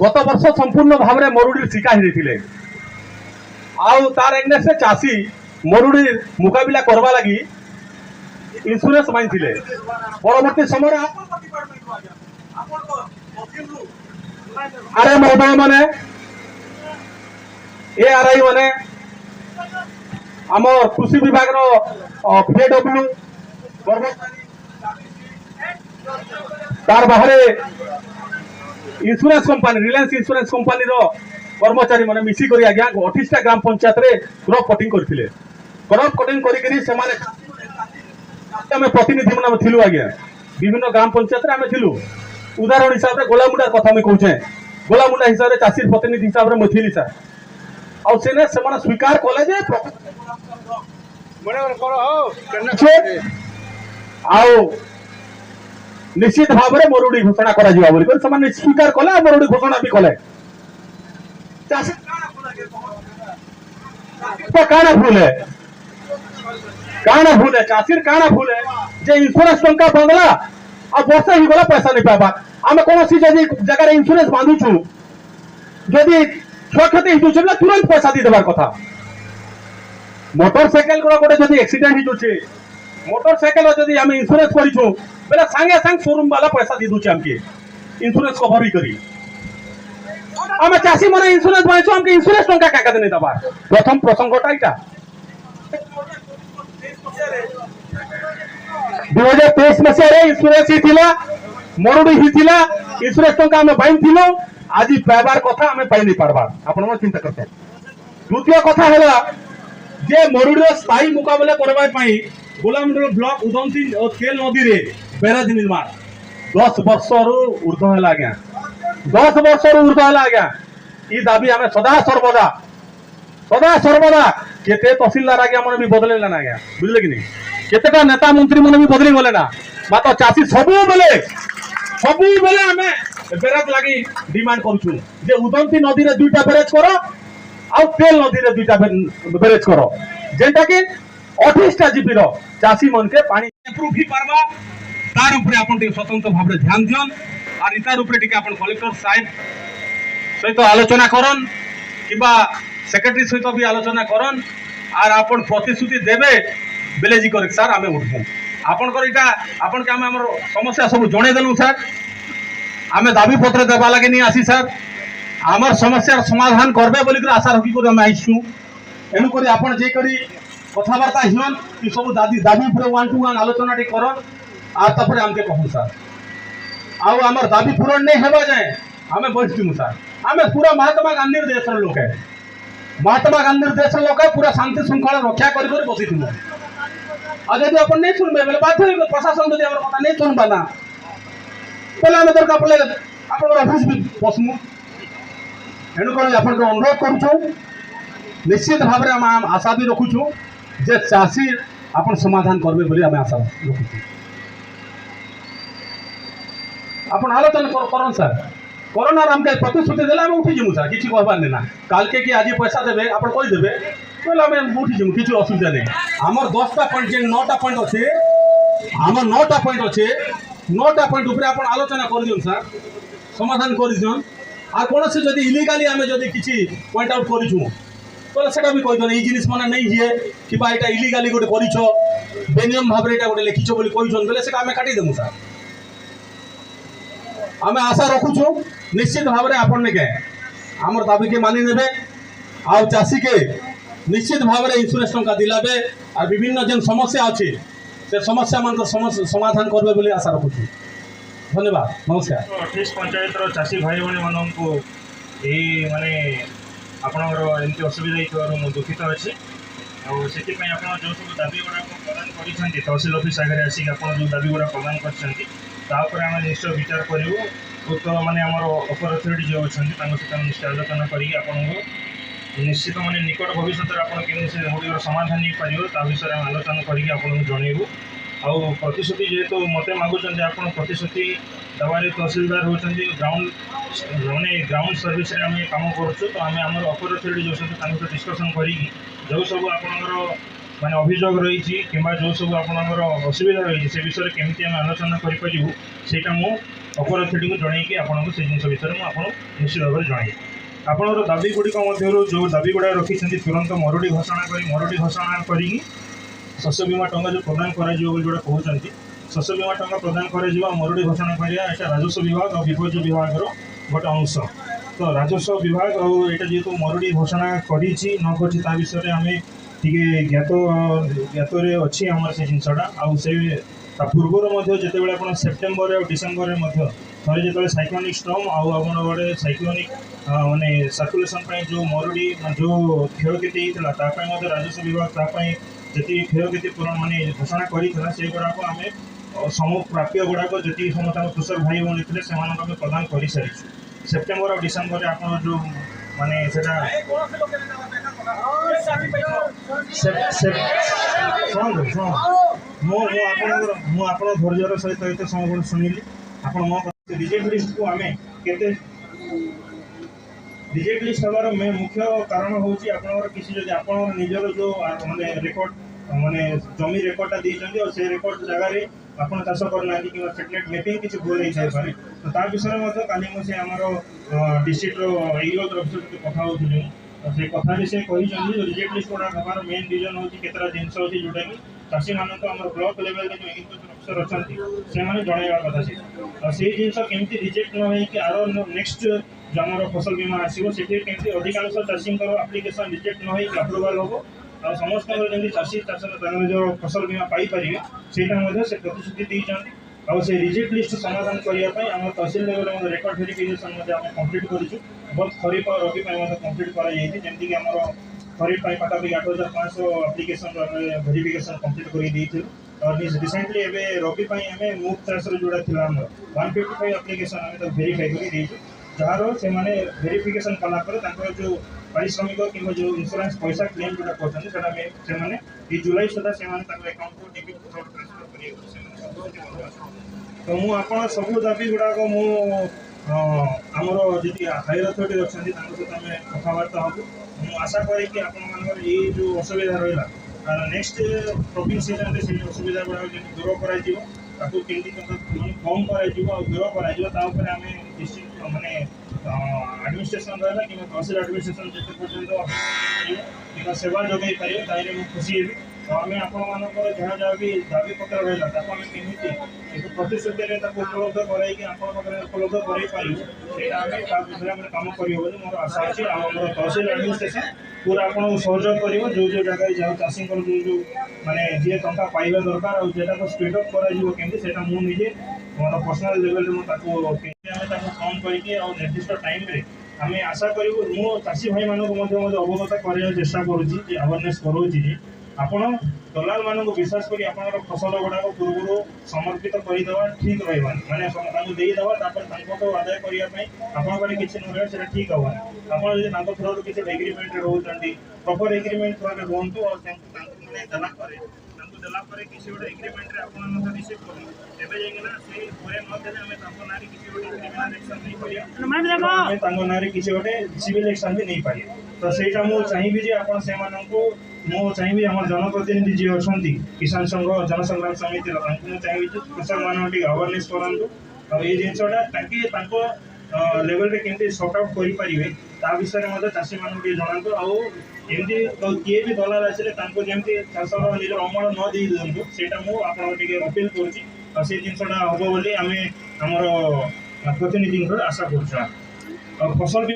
गत वर्ष संपूर्ण भाव में मरुड़ी शिकार होते आउ तार एगनेस्ट चाषी मरुड़ी मुकाबला करवा लगी इंश्योरेंस मांगते परवर्ती समय आर एम महोदय मैंने ARI मैंने आम कृषि विभाग PW तार बाहर insurance company Reliance insurance company कर्मचारी मैंने मिसिक आज्ञा 28टा ग्राम पंचायत रे क्रॉप कटिंग करथिले क्रॉप कटिंग करी से प्रतिनिधि मैंने थिलु आज्ञा विभिन्न ग्राम पंचायत रे आमे थिलु उदाहरण हिसाब रे गोलामुंडा कथा मैं कहूचे गोलामुंडा हिसाब रे चाषी प्रतिनिधि हिसाब रे मैं थिली सर आ सेने से माने स्वीकार कले जे आओ निश्चित भाव में मरुड़ी घोषणा करा जिवा बोली कर समान स्वीकार कले मरुड़ी घोषणा भी कले चाषी तो काना भूल है चाषीर काना भूल है जे इंश्योरेंस टंका बंगला आ वर्ष ही गला पैसा नहीं पाबा आमे कोनोसी जदी जगह इंश्योरेंस बांधुछु जदी क्षयक्षति हितुछे बला तुरंत पैसा दी देबार कथा मोटरसाइकिल को गोटे जदी एक्सीडेंट हितुछे मोटरसाइकिल जदी आमे इंश्योरेंस करिछु बेला संगे संग शोरूम वाला पैसा दी दुछे हमके इंश्योरेंस कवर ही करी आमे चासी माने इंश्योरेंस बांधछु हमके इंश्योरेंस टंका का देने दबा प्रथम प्रसंगटा इटा 2023 मसीह इंश्योरेंस ही थिला मरुड़ी ही थिला इंश्योरेंस टंका आमे बाइन थिलो आज पाइबार कथा आमे पाइ नहीं पारबा आपण मन चिंता करते द्वितीय कथा हैला जे मरुड़ी स्थायी मुकाबला करबा पई गोलामुंडा ब्लॉक उदंती और केल नदी रे बैराज निर्माण 10 वर्ष रु ऊर्ध्व हैला आज्ञा 10 वर्ष रु ऊर्ध्व हैला आज्ञा ई दाबी आमे सदा सर्वदा केते तहसीलदार आज्ञा मन भी बदलेला ना आज्ञा बुझले कि नहीं केतेटा नेता मंत्री मन भी बदली गले ना मात्र चाषी सबु बेले आमे बेराज लगी डिमांड करूछु जे उदंती नदी रे दुईटा बेराज करो आ तेल नदी रे दुईटा बेराज करो जेंटा कि 28टा जीपी रो चाषी मन के पानी इम्प्रूव ही पारबा तार ऊपर आपण टे स्वतंत्र भाव रे ध्यान दियन और इतार ऊपर टिके आपण कलेक्टर साहेब सहित आलोचना करन किबा सेक्रेटरी सहित भी आलोचना करन और आपण प्रतिश्रुति देबे बेले जी करे सर आमे उठबो आपण कर इटा आपण के हमर समस्या सब जणे देलु सर आमे दाबी पत्र देबा लागि नहीं आसी सर हमर समस्या समाधान करबे बोली कर आशा रखी कर हम आइछु एनु करी आपण जे करी कथावार्ता हियन कि सब दाबी पूरा 1 to 1 आलोचना टी करन आ तपरे हमके कहू सर आउ हमर दाबी पूर्ण नहीं हेबा जाए हमें बैठिमु सर हमें पूरा महात्मा गांधी देश लोक है महात्मा गांधी देश लोक है पूरा शांति श्रृंखला रक्षा करी कर बसिथिमु आज यदि अपन नहीं सुनबे बेले बाध्य प्रशासन यदि हमर कथा नहीं सुनबा ना पहले हम दरकार पड़े अपन ऑफिस भी बसमु एनु कर अपन को अनुरोध करूछु निश्चित भाव में हम आशा भी रखुछु जे चाषी अपन समाधान करबे बोली हम आशा रखुछु अपन आलोचना करन सर कोरोना हमके प्रतिश्रुति देला हम उठी जिमु सर किछि कहबार नै ना काल के कि आज पैसा देबे अपन कहि देबे बोले हम उठी जिमु किछि असुविधा नै हमर 10टा पॉइंट जे 9टा पॉइंट अछि हमर 9टा पॉइंट अछि 9टा पॉइंट ऊपर अपन आलोचना कर दियन सर समाधान कर दियन आ कोन से जदी इलीगली हमें जदी किछि पॉइंट आउट करिछु तो सेटा भी कहि दन ई जिनिस माने नै हिए कि बा एटा इलीगली गोटे करिछो बेनियम भाबरे एटा गोटे लिखिछो बोली कहिछन बोले सेटा हमें काटी देमु सर हमें आशा रखुछु निश्चित भाव में आपण ने के हमर दाबी के मानि नेबे आ चाषी के निश्चित भाव में इंश्योरेंस टंका दिलाबे और विभिन्न जन समस्या अछि से समस्या मान समाधान करबे बोली आशा रखुछु धन्यवाद नमस्कार 28 पंचायत रो चाषी भाई बहन मानन को ए माने आपनर एमती असुविधा हितबार मु दुखित अछि और सेति पय आपन जो सब दाबी गुडा को प्रदान करिसंती तहसील ऑफिस आगे आसी आपन जो दाबी गुडा प्रदान करसंती तापर हम निश्चय विचार करू तो माने हमर अपर अथॉरिटी जो अछंती तांको सहित निश्चय आलोचना करी आपन निश्चित माने निकट भविष्य रे आपन केने से होडीर समाधान नहीं पारियो ता विषय हम आलोचना करी आपन जणेबू आ प्रतिश्रुति जेहेतु मते मागुचंदी आपन प्रतिश्रुति दवारे तहसीलदार होचंदी ग्राउंड माने ग्राउंड सर्विस रे हम काम करछु तो हम हमर अपर अथॉरिटी जो सहित तांको डिस्कशन करी जो सब आपनर माने अभियोग रही कि जो सब आपनर असुविधा रही से विषय केमती आम आलोचना करूँ सेटा मु ଅପର ଅଥରିଟିକୁ ଜଣାଇକି ଆପଣଙ୍କୁ ସେ ଜିନିଷ ବିଷୟରେ ମୁଁ ଆପଣଙ୍କୁ ନିଶ୍ଚିତ ଭାବରେ ଜଣାଇବି। ଆପଣଙ୍କର ଦାବି ଗୁଡ଼ିକ ମଧ୍ୟରୁ ଯେଉଁ ଦାବି ଗୁଡ଼ାକ ରଖିଛନ୍ତି ତୁରନ୍ତ ମରୁଡ଼ି ଘୋଷଣା କରିକି ଶସ୍ୟ ବୀମା ଟଙ୍କା ଯେଉଁ ପ୍ରଦାନ କରାଯିବ ବୋଲି ଯେଉଁଟା କହୁଛନ୍ତି, ଶସ୍ୟ ବୀମା ଟଙ୍କା ପ୍ରଦାନ କରାଯିବ ଆଉ ମରୁଡ଼ି ଘୋଷଣା କରିବା ଏଇଟା ରାଜସ୍ୱ ବିଭାଗ ଆଉ ବିପର୍ଯ୍ୟୟ ବିଭାଗର ଗୋଟେ ଅଂଶ। ତ ରାଜସ୍ୱ ବିଭାଗ ଆଉ ଏଇଟା ଯେହେତୁ ମରୁଡ଼ି ଘୋଷଣା କରିଛି ନ କରିଛି ତା ବିଷୟରେ ଆମେ ଟିକେ ଜ୍ଞାତରେ ଅଛି ଆମର ସେ ଜିନିଷଟା। ଆଉ ସେ ତା ପୂର୍ବରୁ ମଧ୍ୟ ଯେତେବେଳେ ଆପଣ ସେପ୍ଟେମ୍ବର ଆଉ ଡିସେମ୍ବରରେ ମଧ୍ୟ ଥରେ ଯେତେବେଳେ ସାଇକ୍ଲୋନିକ୍ ଷ୍ଟର୍ମ ଆଉ ଆପଣ ଗୋଟେ ସାଇକ୍ଲୋନିକ୍ ମାନେ ସାର୍କୁଲେସନ୍ ପାଇଁ ଯେଉଁ ମରୁଡ଼ି ଯେଉଁ କ୍ଷୟକ୍ଷତି ହେଇଥିଲା ତା ପାଇଁ ମଧ୍ୟ ରାଜସ୍ୱ ବିଭାଗ ତା ପାଇଁ ଯେତିକି କ୍ଷୟକ୍ଷତି ପୂରଣ ମାନେ ଘୋଷଣା କରିଥିଲା ସେଗୁଡ଼ାକ ଆମେ ପ୍ରାପ୍ୟ ଗୁଡ଼ାକ ଯେତିକି ସମସ୍ତ ଆମ କୃଷକ ଭାଇ ଭଉଣୀ ଥିଲେ ସେମାନଙ୍କୁ ଆମେ ପ୍ରଦାନ କରିସାରିଛୁ। ସେପ୍ଟେମ୍ବର ଆଉ ଡିସେମ୍ବରରେ ଆପଣ ଯେଉଁ ମାନେ ସେଟା ଶୁଣନ୍ତୁ ମୁଁ ଆପଣଙ୍କ ଧୈର୍ଯ୍ୟର ସହିତ ଏତେ ସମୟ ଶୁଣିଲି। ଆପଣ ମୋ ରିଜେକ୍ଟ ଲିଷ୍ଟକୁ ଆମେ କେତେ ରିଜେକ୍ଟ ଲିଷ୍ଟ ହେବାର ମୁଖ୍ୟ କାରଣ ହେଉଛି ଆପଣଙ୍କର କିଛି ଯଦି ଆପଣଙ୍କର ନିଜର ଯେଉଁ ମାନେ ରେକର୍ଡ଼ ମାନେ ଜମି ରେକର୍ଡ଼ଟା ଦେଇଛନ୍ତି ଆଉ ସେ ରେକର୍ଡ଼ ଜାଗାରେ ଆପଣ ଚାଷ କରିନାହାନ୍ତି କିମ୍ବା ସେଟଲେଟ୍ ମେପିଂ କିଛି ଭୁଲ ହେଇଥାଇପାରେ। ତ ତା ବିଷୟରେ ମଧ୍ୟ କାଲି ମୁଁ ସେ ଆମର ଡିଷ୍ଟ୍ରିକ୍ଟର ଏଗ୍ରିକଲଚର ଅଫିସର ସହିତ କଥା ହେଉଥିଲି। ସେ କଥାରେ ସେ କହିଛନ୍ତି ଯେ ରିଜେକ୍ଟ ଲିଷ୍ଟ ଗୁଡ଼ାକ ହେବାର ମେନ୍ ରିଜନ୍ ହେଉଛି କେତେଟା ଜିନିଷ ଅଛି ଯେଉଁଟାକି ଚାଷୀମାନଙ୍କୁ ଆମର ବ୍ଲକ ଲେଭେଲରେ ଯେଉଁ ଏଗ୍ରିକଲଚର ଅଫିସର ଅଛନ୍ତି ସେମାନେ ଜଣାଇବା କଥା ସେ। ଆଉ ସେଇ ଜିନିଷ କେମିତି ରିଜେକ୍ଟ ନ ହେଇକି ଆର ନେକ୍ସଟ ଯେଉଁ ଆମର ଫସଲ ବୀମା ଆସିବ ସେଠି କେମିତି ଅଧିକାଂଶ ଚାଷୀଙ୍କର ଆପ୍ଲିକେସନ୍ ରିଜେକ୍ଟ ନ ହେଇକି ଆପ୍ରୁଭାଲ୍ ହେବ ଆଉ ସମସ୍ତଙ୍କର ଯେମିତି ଚାଷୀ ତାଙ୍କର ଯେଉଁ ଫସଲ ବୀମା ପାଇପାରିବେ ସେଇଟା ମଧ୍ୟ ସେ ପ୍ରତିଶ୍ରୁତି ଦେଇଛନ୍ତି। ଆଉ ସେ ରିଜେକ୍ଟ ଲିଷ୍ଟ ସମାଧାନ କରିବା ପାଇଁ ଆମର ତହସିଲ ଲେଭେଲରେ ମଧ୍ୟ ରେକର୍ଡ଼ ଭେରିଫିକେସନ୍ ମଧ୍ୟ ଆମେ କମ୍ପ୍ଲିଟ୍ କରିଛୁ। ବହୁତ ଖରିଫ ଆଉ ରବି ପାଇଁ ମଧ୍ୟ କମ୍ପ୍ଲିଟ୍ କରାଯାଇଛି। ଯେମିତିକି ଆମର ଖରିଫ ପାଇଁ ପାଖାପାଖି 8500 ଆପ୍ଲିକେସନ୍ ଆମେ ଭେରିଫିକେସନ୍ କମ୍ପ୍ଲିଟ୍ କରି ଦେଇଥିଲୁ। ଆଉ ରିସେଣ୍ଟଲି ଏବେ ରବି ପାଇଁ ଆମେ ମୁଗ ଚାଷରେ ଯେଉଁଟା ଥିଲା ଆମର 155 ଆପ୍ଲିକେସନ୍ ଆମେ ତାକୁ ଭେରିଫାଇ କରି ଦେଇଛୁ। ଯାହାର ସେମାନେ ଭେରିଫିକେସନ୍ କଲା ପରେ ତାଙ୍କର ଯେଉଁ ପାରିଶ୍ରମିକ କିମ୍ବା ଯେଉଁ ଇନ୍ସୁରାନ୍ସ ପଇସା କ୍ଲେମ୍ ଯେଉଁଟା କରୁଛନ୍ତି ସେଇଟା ସେମାନେ ଏଇ ଜୁଲାଇ ସୁଦ୍ଧା ସେମାନେ ତାଙ୍କ ଆକାଉଣ୍ଟକୁ ଡେବିଟ୍ ଟ୍ରାନ୍ସଫର କରିବାକୁ ତ ମୁଁ ଆପଣ ସବୁ ଦାବି ଗୁଡ଼ାକ ମୁଁ ଆମର ଯଦି ହାଇର ଅଥରିଟି ଅଛନ୍ତି ତାଙ୍କ ସହିତ ଆମେ କଥାବାର୍ତ୍ତା ହେବୁ। ମୁଁ ଆଶା କରେ କି ଆପଣମାନଙ୍କର ଏଇ ଯେଉଁ ଅସୁବିଧା ରହିଲା ନେକ୍ସଟ କ୍ରପିଂ ସିଜନରେ ସେଇ ଅସୁବିଧା ଗୁଡ଼ାକ ଯେମିତି ଦୂର କରାଯିବ ତାକୁ କେମିତି କମ୍ କରାଯିବ ଆଉ ଦୂର କରାଯିବ ତା ଉପରେ ଆମେ ଡିଷ୍ଟ୍ରିକ୍ଟ ମାନେ ଆଡମିନିଷ୍ଟ୍ରେସନ୍ ରହିଲା କିମ୍ବା ତହସିଲ ଆଡମିନିଷ୍ଟ୍ରେସନ୍ ଯେତେ ପର୍ଯ୍ୟନ୍ତ କିମ୍ବା ସେବା ଯୋଗାଇ ପାରିବେ ତାହେଲେ ମୁଁ ଖୁସି ହେବି। ଆଉ ଆମେ ଆପଣମାନଙ୍କର ଯାହା ବି ଦାବିପତ୍ର ରହିଲା ତାକୁ ଆମେ କେମିତି ଏକ ପ୍ରତିଶ୍ରୁତିରେ ତାକୁ ଉପଲବ୍ଧ କରାଇକି ଆପଣଙ୍କ ପାଖରେ ଉପଲବ୍ଧ କରାଇ ପାରିବୁ ସେଇଟା ଆମେ ତା ବିଷୟରେ ଆମେ କାମ କରିବ ବୋଲି ମୋର ଆଶା ଅଛି। ଆଉ ଆମର ତହସିଲ ଆଡମିନିଷ୍ଟ୍ରେସନ୍ ପୁରା ଆପଣଙ୍କୁ ସହଯୋଗ କରିବ ଯେଉଁ ଜାଗାରେ ଯାଉ ଚାଷୀଙ୍କର ଯେଉଁ ମାନେ ଯିଏ ଟଙ୍କା ପାଇବା ଦରକାର ଆଉ ଯେଟାକୁ ସ୍ପିଡ୍ ଅପ୍ କରାଯିବ କେମିତି ସେଇଟା ମୁଁ ନିଜେ ମୋର ପର୍ସନାଲ ଲେଭେଲରେ ମୁଁ ତାକୁ କେମିତି ଆମେ ତାକୁ କମ୍ କରିକି ଆଉ ନିର୍ଦ୍ଦିଷ୍ଟ ଟାଇମ୍ରେ ଆମେ ଆଶା କରିବୁ। ମୁଁ ଚାଷୀ ଭାଇମାନଙ୍କୁ ମଧ୍ୟ ଅବଗତ କରିବାକୁ ଚେଷ୍ଟା କରୁଛି ଯେ ଆୱାରନେସ୍ କରଉଛି ଯେ ଆପଣ ଦଲାଲମାନଙ୍କୁ ବିଶ୍ୱାସ କରି ଆପଣଙ୍କର ଫସଲ ଗୁଡ଼ାକ ପୂର୍ବରୁ ସମର୍ପିତ କରିଦେବା ଠିକ୍ ରହିବନି। ମାନେ ତାଙ୍କୁ ଦେଇଦେବା ତାପରେ ତାଙ୍କଠୁ ଆଦାୟ କରିବା ପାଇଁ ଆପଣଙ୍କ ପାଖରେ କିଛି ନ ରହିବ ସେଇଟା ଠିକ୍ ହେବନି। ଆପଣ ଯଦି ତାଙ୍କ ଥ୍ରୋରୁ କିଛି ଏଗ୍ରିମେଣ୍ଟରେ ରହୁଛନ୍ତି ପ୍ରପର୍ ଏଗ୍ରିମେଣ୍ଟ ଥ୍ରୋରେ ରୁହନ୍ତୁ ଆଉ ତାଙ୍କୁ ଦେଲା ପରେ କିଛି ଗୋଟେ ଏଗ୍ରିମେଣ୍ଟରେ ଆପଣ ମଧ୍ୟ ରିସିଭ୍ କରନ୍ତୁ। ଏବେ ଯାଇକିନା ସେଇ ପରେ ନ ଦେଲେ ଆମେ ତାଙ୍କ ନାଁରେ କିଛି ଗୋଟେ କ୍ରିମିନାଲ ଆକ୍ସନ୍ ନେଇପାରିବା ଆମେ ତାଙ୍କ ନାଁରେ କିଛି ଗୋଟେ ସିଭିଲ ଆକ୍ସନ୍ ବି ନେଇପାରିବା। ତ ସେଇଟା ମୁଁ ଚାହିଁବି ଯେ ଆପଣ ସେମାନଙ୍କୁ ମୁଁ ଚାହିଁବି ଆମର ଜନପ୍ରତିନିଧି ଯିଏ ଅଛନ୍ତି କିଷାନ ସଂଘ ଜନସଂଗ୍ରାମ ସମିତିର ତାଙ୍କୁ ମୁଁ ଚାହିଁବି ଯେ କୃଷକମାନଙ୍କୁ ଟିକେ ଆୱାରନେସ୍ କରନ୍ତୁ ଆଉ ଏଇ ଜିନିଷଟା ତାଙ୍କ ଲେଭେଲରେ କେମିତି ସର୍ଟ ଆଉଟ୍ କରିପାରିବେ ତା ବିଷୟରେ ମଧ୍ୟ ଚାଷୀମାନଙ୍କୁ ଟିକେ ଜଣାନ୍ତୁ। ଆଉ ଏମିତି କିଏ ବି ଦଲାଲ ଆସିଲେ ତାଙ୍କୁ ଯେମିତି ଚାଷର ନିଜର ଅମଳ ନ ଦେଇ ଦିଅନ୍ତୁ ସେଇଟା ମୁଁ ଆପଣଙ୍କୁ ଟିକେ ଅପିଲ୍ କରୁଛି। ଆଉ ସେଇ ଜିନିଷଟା ହେବ ବୋଲି ଆମେ ଆମର ପ୍ରତିନିଧିଙ୍କର ଆଶା କରୁଛୁ। ଆଉ ଫସଲ